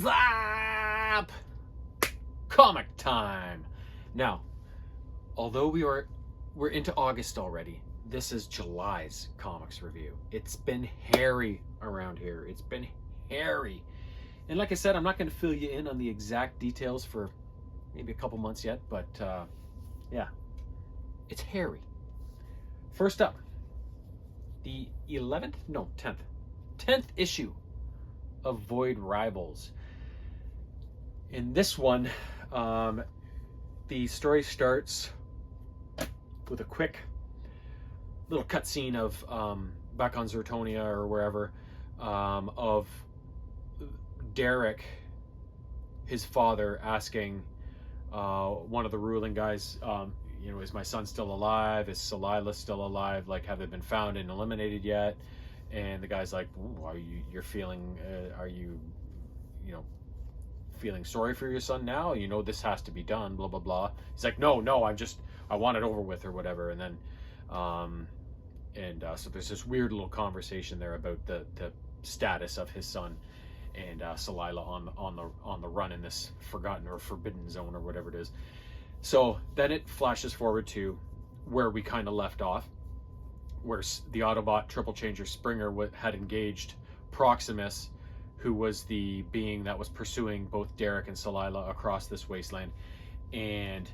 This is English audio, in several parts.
Zap! Comic time! Now, although we're into August already, this is July's comics review. It's been hairy around here. It's been hairy. And like I said, I'm not going to fill you in on the exact details for maybe a couple months yet, but yeah, it's hairy. First up, the 10th issue of Void Rivals. In this one, the story starts with a quick little cutscene of back on Zertonia or wherever, of Derek, his father, asking one of the ruling guys, is my son still alive? Is Salila still alive? Like, have they been found and eliminated yet? And the guy's like, are you feeling sorry for your son now? This has to be done, blah, blah, blah. He's like, no, I want it over with or whatever. And then, so there's this weird little conversation there about the status of his son and Salila on the run in this forgotten or forbidden zone or whatever it is. So then it flashes forward to where we kind of left off, where the Autobot triple changer Springer had engaged Proximus, who was the being that was pursuing both Derek and Salila across this wasteland. And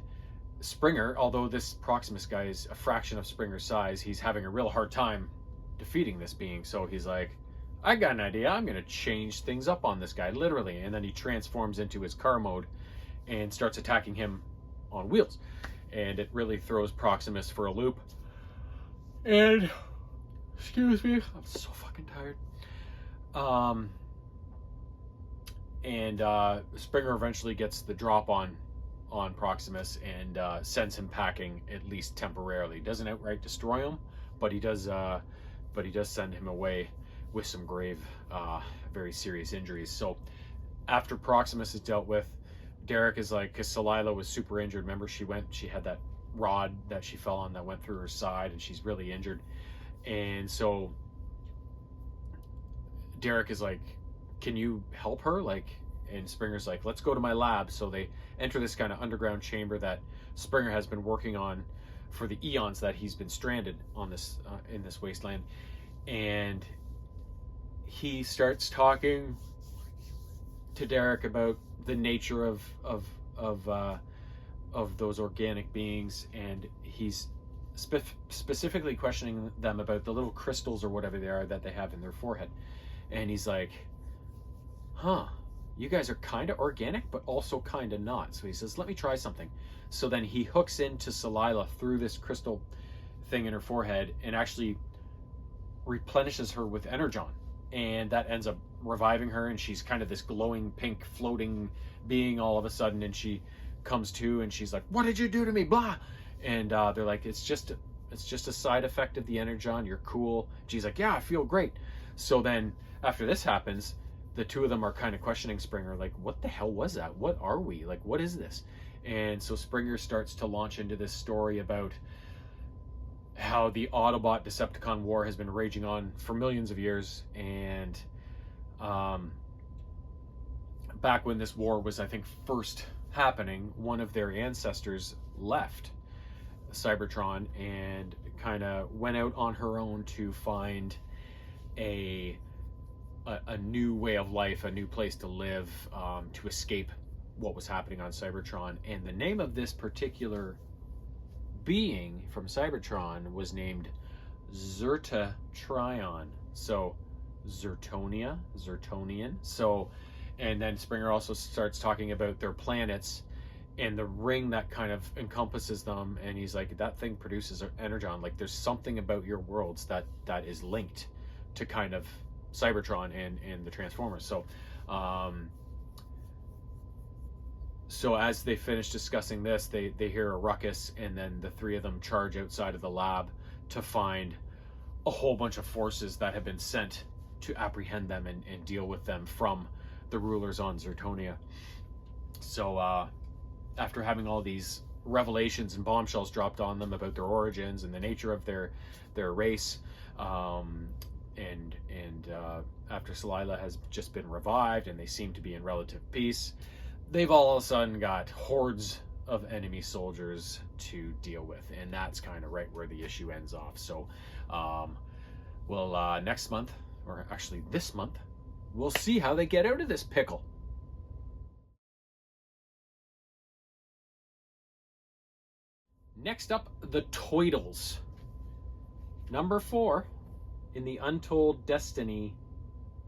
Springer, although this Proximus guy is a fraction of Springer's size, he's having a real hard time defeating this being. So he's like, I got an idea. I'm going to change things up on this guy, literally. And then he transforms into his car mode and starts attacking him on wheels. And it really throws Proximus for a loop. And, excuse me, I'm so fucking tired. Springer eventually gets the drop on Proximus and sends him packing, at least temporarily. Doesn't outright destroy him, but he does send him away with some grave, very serious injuries. So after Proximus is dealt with, Derek is like, because Salila was super injured. Remember, she had that rod that she fell on that went through her side, and she's really injured. And so Derek is like, can you help her? And Springer's like, let's go to my lab. So they enter this kind of underground chamber that Springer has been working on for the eons that he's been stranded on this in this wasteland. And he starts talking to Derek about the nature of those organic beings, and he's specifically questioning them about the little crystals or whatever they are that they have in their forehead. And he's like, you guys are kind of organic, but also kind of not. So he says, let me try something. So then he hooks into Salila through this crystal thing in her forehead and actually replenishes her with energon. And that ends up reviving her, and she's kind of this glowing pink floating being all of a sudden, and she comes to and she's like, what did you do to me? Blah. And they're like, it's just a side effect of the energon. You're cool. She's like, yeah, I feel great. So then after this happens, the two of them are kind of questioning Springer, like, what the hell was that? What are we? Like, what is this? And so Springer starts to launch into this story about how the Autobot Decepticon war has been raging on for millions of years. And back when this war was, I think, first happening, one of their ancestors left Cybertron and kind of went out on her own to find a new way of life, a new place to live, to escape what was happening on Cybertron. And the name of this particular being from Cybertron was named Zertatrion. So Zertonian. So, and then Springer also starts talking about their planets and the ring that kind of encompasses them. And he's like, that thing produces energon. Like, there's something about your worlds that is linked to kind of Cybertron and the Transformers. So as they finish discussing this, they hear a ruckus, and then the three of them charge outside of the lab to find a whole bunch of forces that have been sent to apprehend them and deal with them from the rulers on Zertonia. So after having all these revelations and bombshells dropped on them about their origins and the nature of their race, after Salila has just been revived and they seem to be in relative peace, they've all of a sudden got hordes of enemy soldiers to deal with, and that's kind of right where the issue ends off. So next month, or actually this month, we'll see how they get out of this pickle. Next up, the Toidles. Number 4 in the Untold Destiny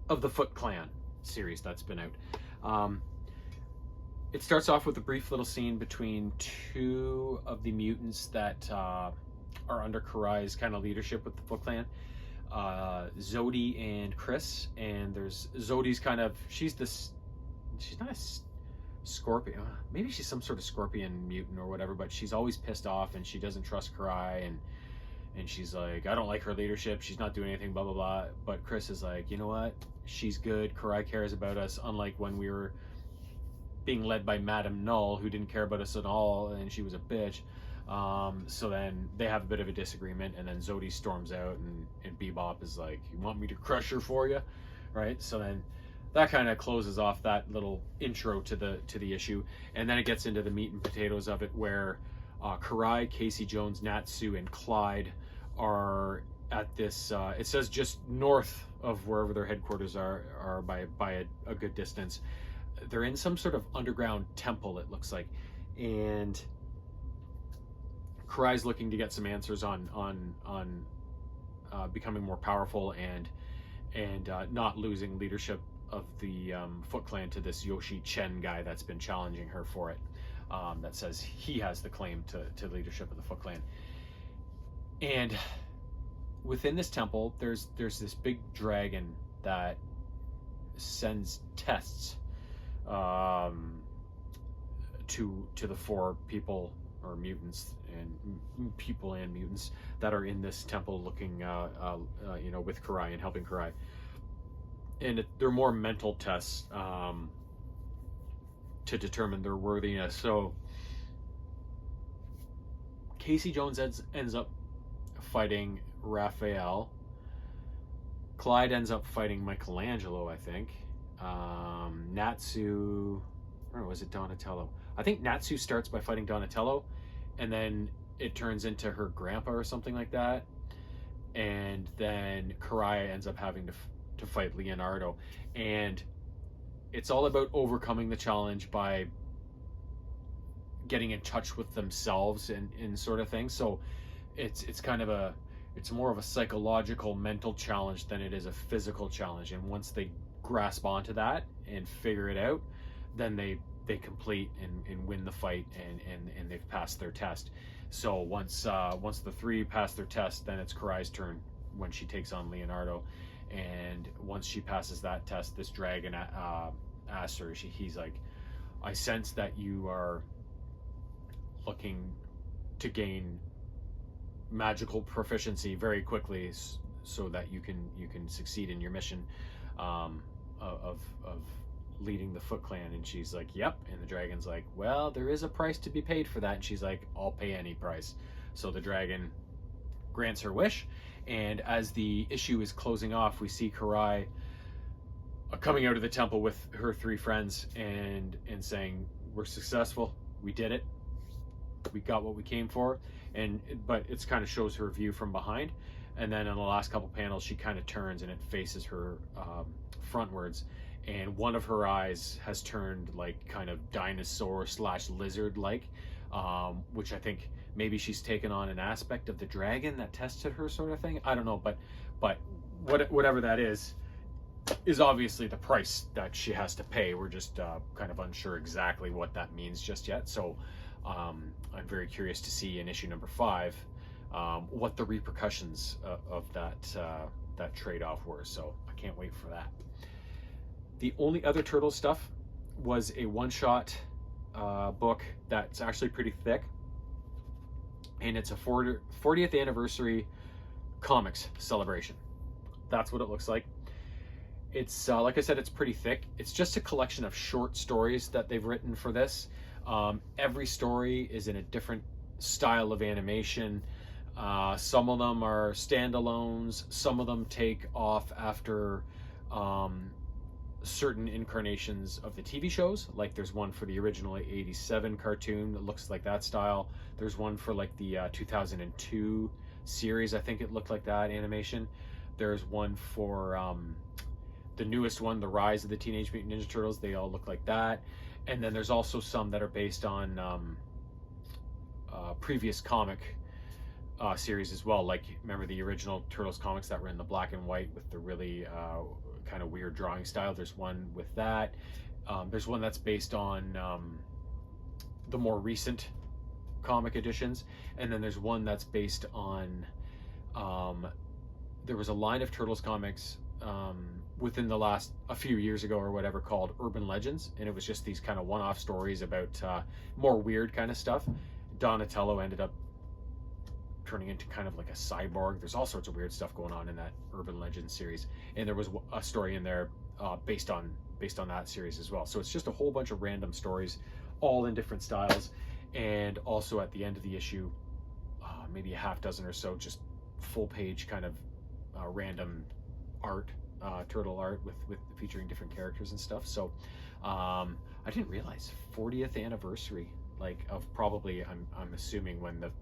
of the Foot Clan series that's been out. It starts off with a brief little scene between 2 of the mutants that are under Karai's kind of leadership with the Foot Clan. Zodi and Chris, and there's Zodi's kind of, she's not a scorpion, maybe she's some sort of scorpion mutant or whatever, but she's always pissed off and she doesn't trust Karai, and she's like, I don't like her leadership, she's not doing anything, blah blah blah. But Chris is like, you know what, she's good, Karai cares about us, unlike when we were being led by Madame Null, who didn't care about us at all, and she was a bitch. So then they have a bit of a disagreement, and then Zodi storms out, and Bebop is like, you want me to crush her for you, right? So then that kind of closes off that little intro to the issue, and then it gets into the meat and potatoes of it, where Karai, Casey Jones, Natsu, and Clyde are at this, it says just north of wherever their headquarters are by a good distance. They're in some sort of underground temple, it looks like, and Karai's looking to get some answers on becoming more powerful and not losing leadership of the Foot Clan to this Yoshi Chen guy that's been challenging her for it, that says he has the claim to leadership of the Foot Clan. And within this temple, there's this big dragon that sends tests to the 4 people, or mutants, and people and mutants that are in this temple looking with Karai and helping Karai. And they're more mental tests to determine their worthiness. So Casey Jones ends up fighting Raphael. Clyde ends up fighting Michelangelo, I think. Natsu, or was it Donatello? I think Natsu starts by fighting Donatello, and then it turns into her grandpa or something like that. And then Karai ends up having to fight Leonardo. And it's all about overcoming the challenge by getting in touch with themselves and sort of thing. So it's kind of it's more of a psychological, mental challenge than it is a physical challenge. And once they grasp onto that and figure it out, then they complete and win the fight, and they've passed their test. So once the 3 pass their test, then it's Karai's turn when she takes on Leonardo. And once she passes that test, this dragon asks her, he's like, I sense that you are looking to gain magical proficiency very quickly, so that you can succeed in your mission of leading the Foot Clan. And she's like, yep. And the dragon's like, well, there is a price to be paid for that. And she's like, I'll pay any price. So the dragon grants her wish, and as the issue is closing off, we see Karai coming out of the temple with her 3 friends and saying, we're successful, we did it, we got what we came for. But it's kind of shows her view from behind, and then in the last couple panels she kind of turns and it faces her frontwards, and one of her eyes has turned like kind of dinosaur / lizard like, which I think maybe she's taken on an aspect of the dragon that tested her, sort of thing. I don't know, but whatever that is obviously the price that she has to pay. We're just kind of unsure exactly what that means just yet. So I'm very curious to see in issue number 5 what the repercussions of that trade-off were. So I can't wait for that. The only other Turtle stuff was a one-shot book that's actually pretty thick, and it's a 40th anniversary Comix celebration. That's what it looks like. It's like I said, it's pretty thick. It's just a collection of short stories that they've written for this. Every story is in a different style of animation. Some of them are standalones. Some of them take off after certain incarnations of the TV shows. Like there's one for the original '87 cartoon that looks like that style. There's one for like the 2002 series. I think it looked like that animation. There's one for the newest one, The Rise of the Teenage Mutant Ninja Turtles. They all look like that. And then there's also some that are based on previous comic series as well. Like, remember the original Turtles comics that were in the black and white with the really kind of weird drawing style? There's one with that. There's one that's based on the more recent comic editions. And then there's one that's based on, there was a line of Turtles comics within the last a few years ago or whatever called Urban Legends, and it was just these kind of one-off stories about more weird kind of stuff. Donatello ended up turning into kind of like a cyborg. There's all sorts of weird stuff going on in that Urban Legends series, and there was a story in there based on that series as well. So it's just a whole bunch of random stories, all in different styles, and also at the end of the issue, maybe a half dozen or so just full-page kind of random art. Turtle art with featuring different characters and stuff. So I didn't realize 40th anniversary, like, of probably, I'm assuming when the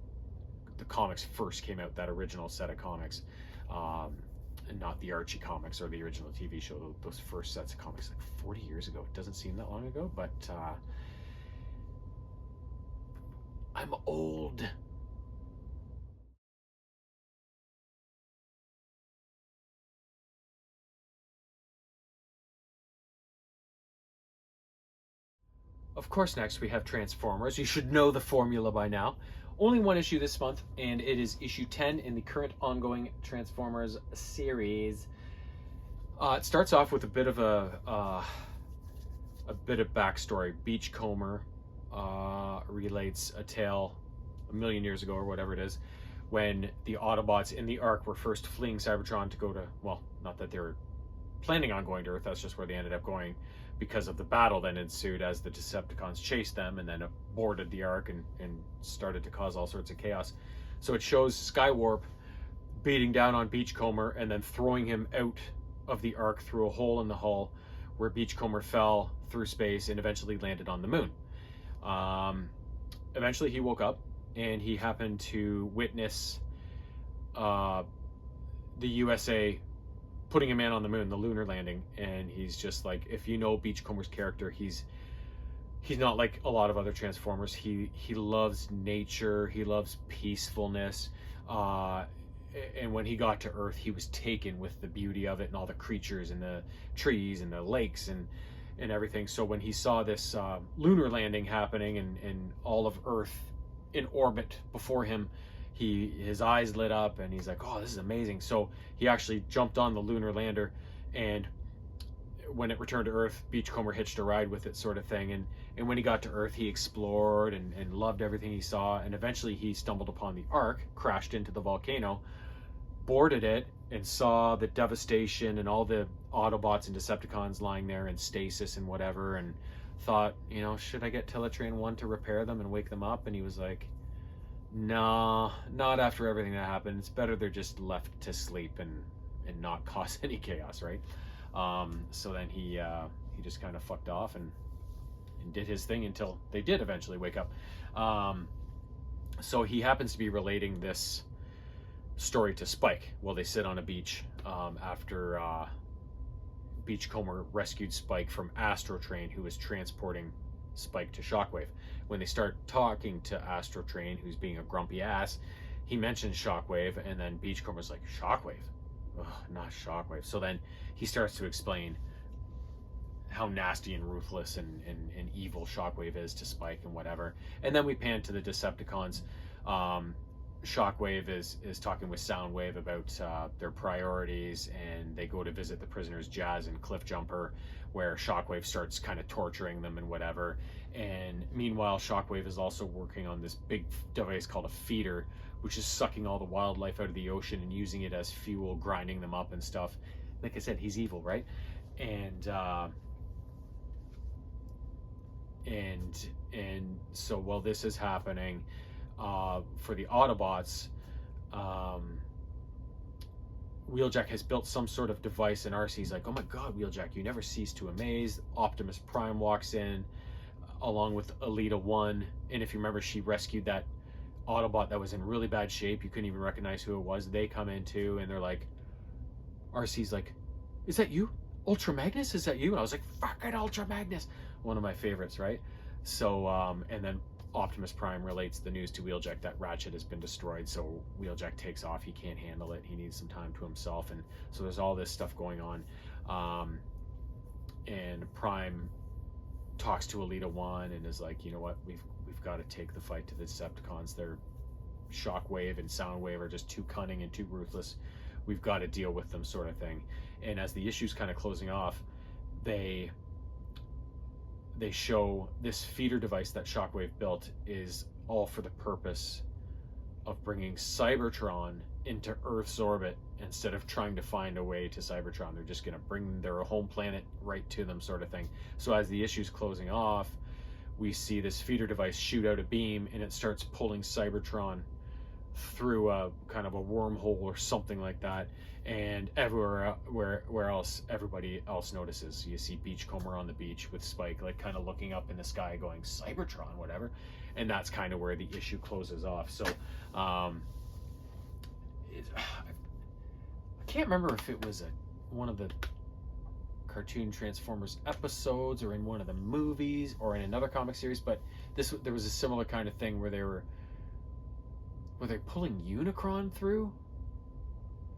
comics first came out, that original set of comics, and not the Archie comics or the original TV show, those first sets of comics, like 40 years ago. It doesn't seem that long ago, but I'm old. Of course, next we have Transformers. You should know the formula by now. Only one issue this month, and it is issue 10 in the current ongoing Transformers series. It starts off with a bit of backstory. Beachcomber relates a tale a million years ago or whatever it is, when the Autobots in the Ark were first fleeing Cybertron to go to, well, not that they were planning on going to Earth, that's just where they ended up going because of the battle that ensued as the Decepticons chased them and then boarded the Ark and started to cause all sorts of chaos. So it shows Skywarp beating down on Beachcomber and then throwing him out of the Ark through a hole in the hull, where Beachcomber fell through space and eventually landed on the moon. Eventually he woke up and he happened to witness the USA putting a man on the moon, the lunar landing, and he's just like, if you know Beachcomber's character, he's not like a lot of other Transformers. He loves nature, he loves peacefulness, and when he got to Earth, he was taken with the beauty of it and all the creatures and the trees and the lakes and everything. So when he saw this lunar landing happening and all of Earth in orbit before him, his eyes lit up and he's like, oh, this is amazing. So he actually jumped on the lunar lander, and when it returned to Earth, Beachcomber hitched a ride with it, sort of thing. And when he got to Earth, he explored and loved everything he saw, and eventually he stumbled upon the Ark, crashed into the volcano, boarded it, and saw the devastation and all the Autobots and Decepticons lying there in stasis and whatever, and thought, should I get Teletran 1 to repair them and wake them up? And he was like, no, not after everything that happened. It's better they're just left to sleep and not cause any chaos, right? So then he just kind of fucked off and did his thing until they did eventually wake up. So he happens to be relating this story to Spike while they sit on a beach after Beachcomber rescued Spike from Astrotrain, who was transporting Spike to Shockwave. When they start talking to Astrotrain, who's being a grumpy ass, he mentions Shockwave, and then Beachcomber's like, Shockwave? Ugh, not Shockwave. So then he starts to explain how nasty and ruthless and evil Shockwave is to Spike and whatever. And then we pan to the Decepticons. Shockwave is talking with Soundwave about their priorities, and they go to visit the prisoners Jazz and Cliffjumper, where Shockwave starts kind of torturing them and whatever. And meanwhile, Shockwave is also working on this big device called a feeder, which is sucking all the wildlife out of the ocean and using it as fuel, grinding them up and stuff. Like I said, he's evil, right? And so while this is happening, for the Autobots, Wheeljack has built some sort of device, and Arcee's like, oh my god, Wheeljack, you never cease to amaze. Optimus Prime walks in along with Elita 1, and if you remember, she rescued that Autobot that was in really bad shape. You couldn't even recognize who it was. They come in too, and they're like, Arcee's like, is that you? Ultra Magnus, is that you? And I was like, fucking Ultra Magnus. One of my favorites, right? So, and then Optimus Prime relates the news to Wheeljack that Ratchet has been destroyed. So Wheeljack takes off. He can't handle it. He needs some time to himself. And so there's all this stuff going on. And Prime talks to Elita 1 and is like, you know what? We've got to take the fight to the Decepticons. Their Shockwave and Soundwave are just too cunning and too ruthless. We've got to deal with them, sort of thing. And as the issue's kind of closing off, they show this feeder device that Shockwave built is all for the purpose of bringing Cybertron into Earth's orbit instead of trying to find a way to Cybertron. They're just going to bring their home planet right to them, sort of thing. So as the issue's closing off, we see this feeder device shoot out a beam, and it starts pulling Cybertron through a kind of a wormhole or something like that, and everywhere where else everybody else notices. You see Beachcomber on the beach with Spike, like kind of looking up in the sky going, Cybertron, whatever. And that's kind of where the issue closes off. So I can't remember if it was one of the cartoon Transformers episodes or in one of the movies or in another comic series, but there was a similar kind of thing where they're pulling Unicron through,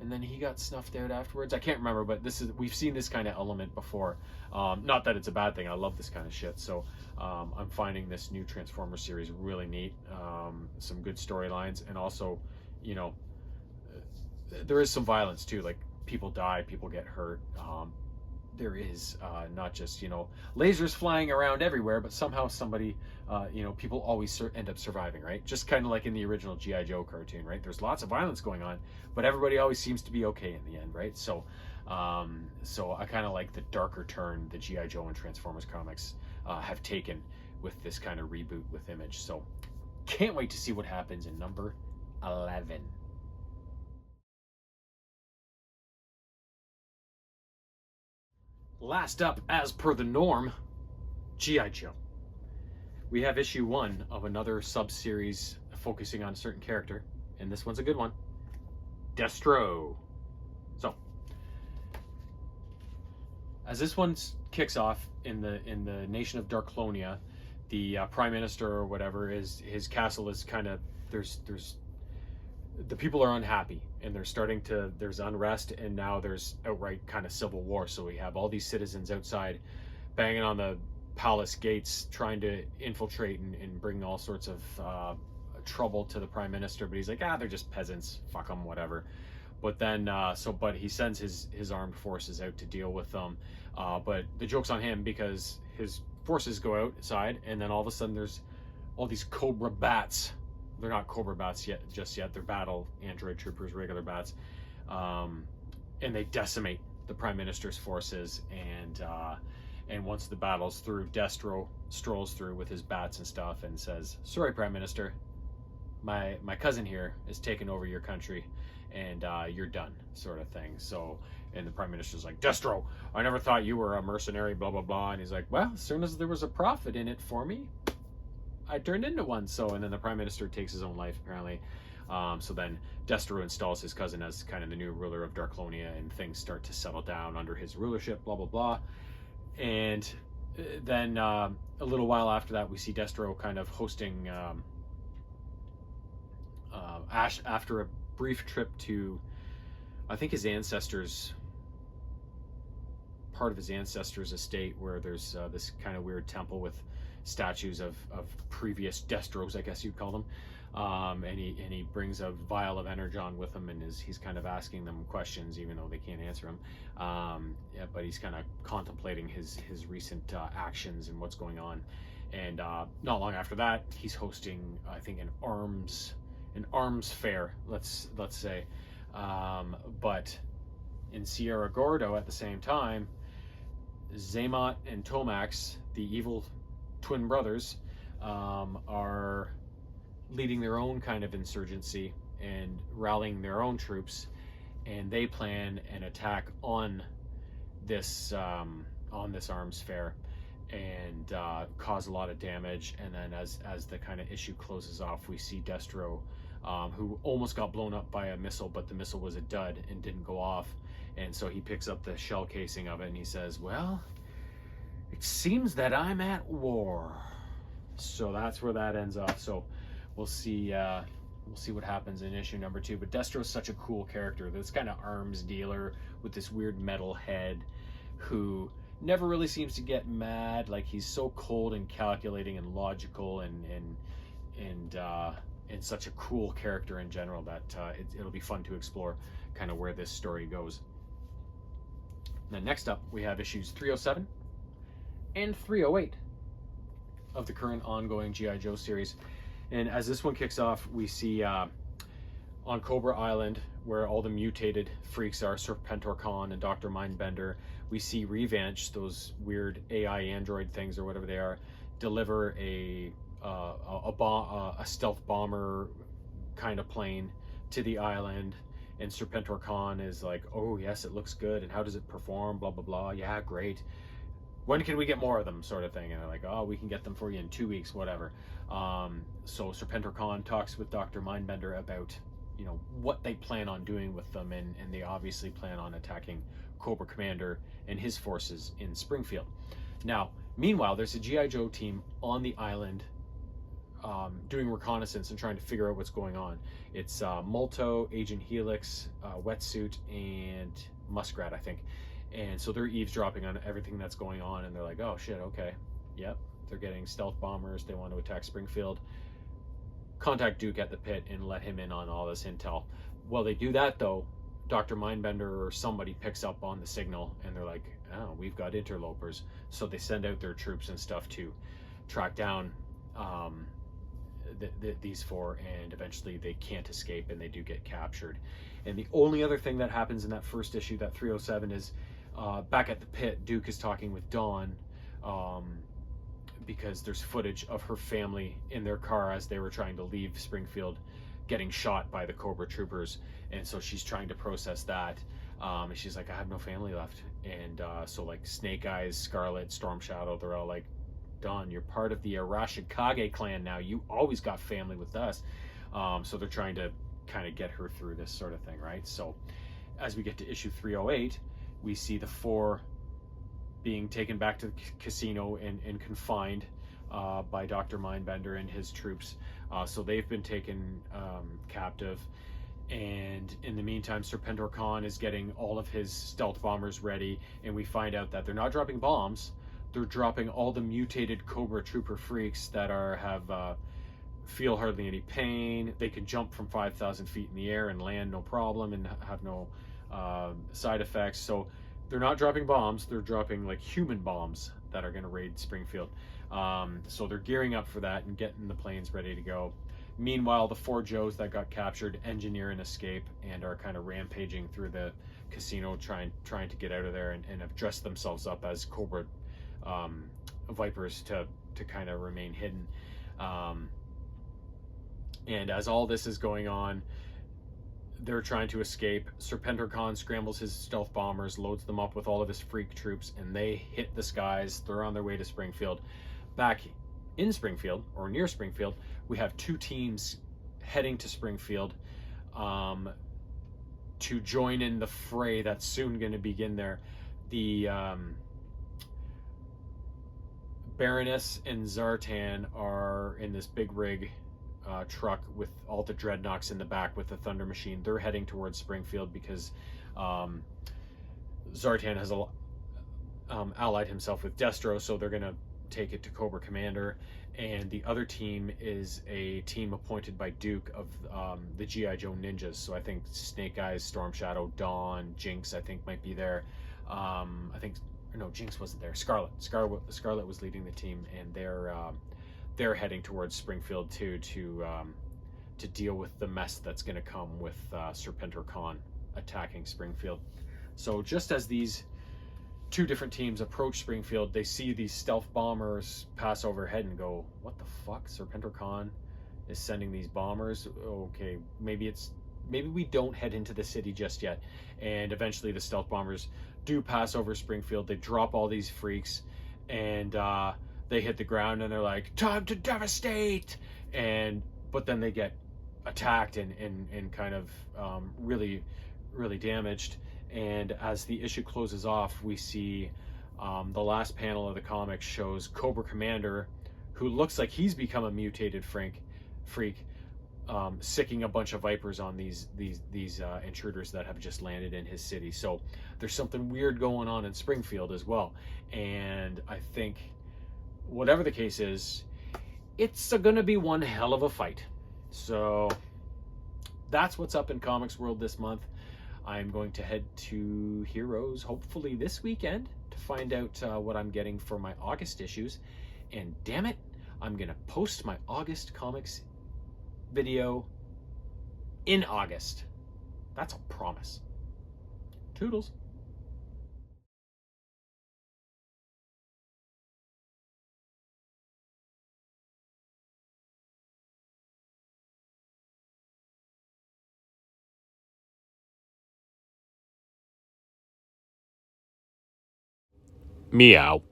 and then he got snuffed out afterwards. I can't remember, but we've seen this kind of element before. Not that it's a bad thing. I love this kind of shit. So I'm finding this new Transformers series really neat. Some good storylines, and also, you know, there is some violence too. Like, people die, people get hurt. There is not just, you know, lasers flying around everywhere, but somehow somebody, you know, people always end up surviving, right? Just kind of like in the original G.I. Joe cartoon, right? There's lots of violence going on, but everybody always seems to be okay in the end, right? So, so I kind of like the darker turn the G.I. Joe and Transformers comics have taken with this kind of reboot with Image. So can't wait to see what happens in number 11. Last up, as per the norm, G.I. Joe. We have issue 1 of another sub-series focusing on a certain character, and this one's a good one, Destro. So, as this one kicks off in the nation of Darklonia, the Prime Minister or whatever, his castle is kind of, there's the people are unhappy, and there's unrest, and now there's outright kind of civil war. So we have all these citizens outside banging on the palace gates, trying to infiltrate and bring all sorts of trouble to the Prime Minister. But he's like, they're just peasants, fuck them, whatever. But then, but he sends his armed forces out to deal with them. But the joke's on him, because his forces go outside, and then all of a sudden there's all these Cobra bats. They're not Cobra bats yet. They're battle android troopers, regular bats, and they decimate the Prime Minister's forces. And once the battle's through, Destro strolls through with his bats and stuff and says, "Sorry, Prime Minister, my cousin here has taken over your country, and you're done," sort of thing. So, and the Prime Minister's like, "Destro, I never thought you were a mercenary, blah blah blah." And he's like, "Well, as soon as there was a profit in it for me, I turned into one." So, and then the Prime Minister takes his own life, apparently. So then Destro installs his cousin as kind of the new ruler of Darklonia, and things start to settle down under his rulership, blah blah blah. And then a little while after that, we see Destro kind of hosting Ash after a brief trip to, I think, part of his ancestors' estate, where there's this kind of weird temple with statues of previous Destros, I guess you'd call them, and he brings a vial of energon with him, and he's kind of asking them questions, even though they can't answer him. But he's kind of contemplating his recent actions and what's going on. And not long after that, he's hosting, I think, an arms fair, let's say. But in Sierra Gordo at the same time, Zaymot and Tomax, the evil twin brothers, are leading their own kind of insurgency, and rallying their own troops, and they plan an attack on this arms fair and cause a lot of damage. And then as the kind of issue closes off, we see Destro, who almost got blown up by a missile, but the missile was a dud and didn't go off. And so he picks up the shell casing of it and he says, well, it seems that I'm at war. So that's where that ends up. So we'll see what happens in issue number 2. But Destro's such a cool character, this kind of arms dealer with this weird metal head who never really seems to get mad. Like, he's so cold and calculating and logical and such a cool character in general that it'll be fun to explore kind of where this story goes. And then next up, we have issues 307 and 308 of the current ongoing G.I. Joe series. And as this one kicks off, we see on Cobra Island, where all the mutated freaks are, Serpentor Khan and Dr. Mindbender, we see Revanche, those weird AI android things or whatever they are, deliver a stealth bomber kind of plane to the island. And Serpentor Khan is like, oh yes, it looks good, and how does it perform, blah blah blah, yeah, great, when can we get more of them, sort of thing. And they're like, oh, we can get them for you in 2 weeks, whatever. So Serpentor Khan talks with Dr. Mindbender about, you know, what they plan on doing with them, and they obviously plan on attacking Cobra Commander and his forces in Springfield. Now, meanwhile, there's a G.I. Joe team on the island doing reconnaissance and trying to figure out what's going on. It's Molto, Agent Helix, Wetsuit, and Muskrat, I think. And so they're eavesdropping on everything that's going on, and they're like, oh shit, okay, yep, they're getting stealth bombers, they want to attack Springfield. Contact Duke at the pit and let him in on all this intel. Well, they do that though, Dr. Mindbender or somebody picks up on the signal, and they're like, oh, we've got interlopers. So they send out their troops and stuff to track down these four, and eventually they can't escape and they do get captured. And the only other thing that happens in that first issue, that 307, is back at the pit, Duke is talking with Dawn, because there's footage of her family in their car as they were trying to leave Springfield, getting shot by the Cobra troopers. And so she's trying to process that, and she's like, I have no family left. And so like Snake Eyes, Scarlet, Storm Shadow, they're all like, Dawn, you're part of the Arashikage clan now, you always got family with us. So they're trying to kind of get her through this sort of thing, right? So as we get to issue 308, we see the four being taken back to the casino and confined by Dr. Mindbender and his troops. So they've been taken captive, and in the meantime, Serpentor Khan is getting all of his stealth bombers ready, and we find out that they're not dropping bombs, they're dropping all the mutated Cobra Trooper freaks that feel hardly any pain. They can jump from 5,000 feet in the air and land no problem and have no side effects. So they're not dropping bombs, they're dropping like human bombs that are going to raid Springfield. So they're gearing up for that and getting the planes ready to go. Meanwhile, the four Joes that got captured engineer an escape and are kind of rampaging through the casino, trying to get out of there, and have dressed themselves up as Cobra Vipers to kind of remain hidden. And as all this is going on, they're trying to escape. Serpentor Khan scrambles his stealth bombers, loads them up with all of his freak troops, and they hit the skies. They're on their way to Springfield. Back in Springfield, or near Springfield, we have two teams heading to Springfield to join in the fray that's soon going to begin there. The Baroness and Zartan are in this big rig truck with all the dreadnoughts in the back with the Thunder Machine. They're heading towards Springfield because Zartan has allied himself with Destro, so they're going to take it to Cobra Commander. And the other team is a team appointed by Duke of the G.I. Joe Ninjas. So I think Snake Eyes, Storm Shadow, Dawn, Jinx, I think might be there. No, Jinx wasn't there. Scarlet was leading the team, and they're heading towards Springfield too, to deal with the mess that's going to come with Serpentor Khan attacking Springfield. So just as these two different teams approach Springfield, they see these stealth bombers pass overhead and go, what the fuck? Serpentor Khan is sending these bombers. Okay, maybe we don't head into the city just yet. And eventually the stealth bombers do pass over Springfield. They drop all these freaks, and they hit the ground, and they're like, time to devastate. And but then they get attacked and kind of really damaged. And as the issue closes off, we see the last panel of the comic shows Cobra Commander, who looks like he's become a mutated freak, sicking a bunch of vipers on these intruders that have just landed in his city. So there's something weird going on in Springfield as well. And I think, whatever the case is, it's going to be one hell of a fight. So that's what's up in Comics World this month. I'm going to head to Heroes hopefully this weekend to find out what I'm getting for my August issues. And damn it, I'm going to post my August comics video in August. That's a promise. Toodles. Meow.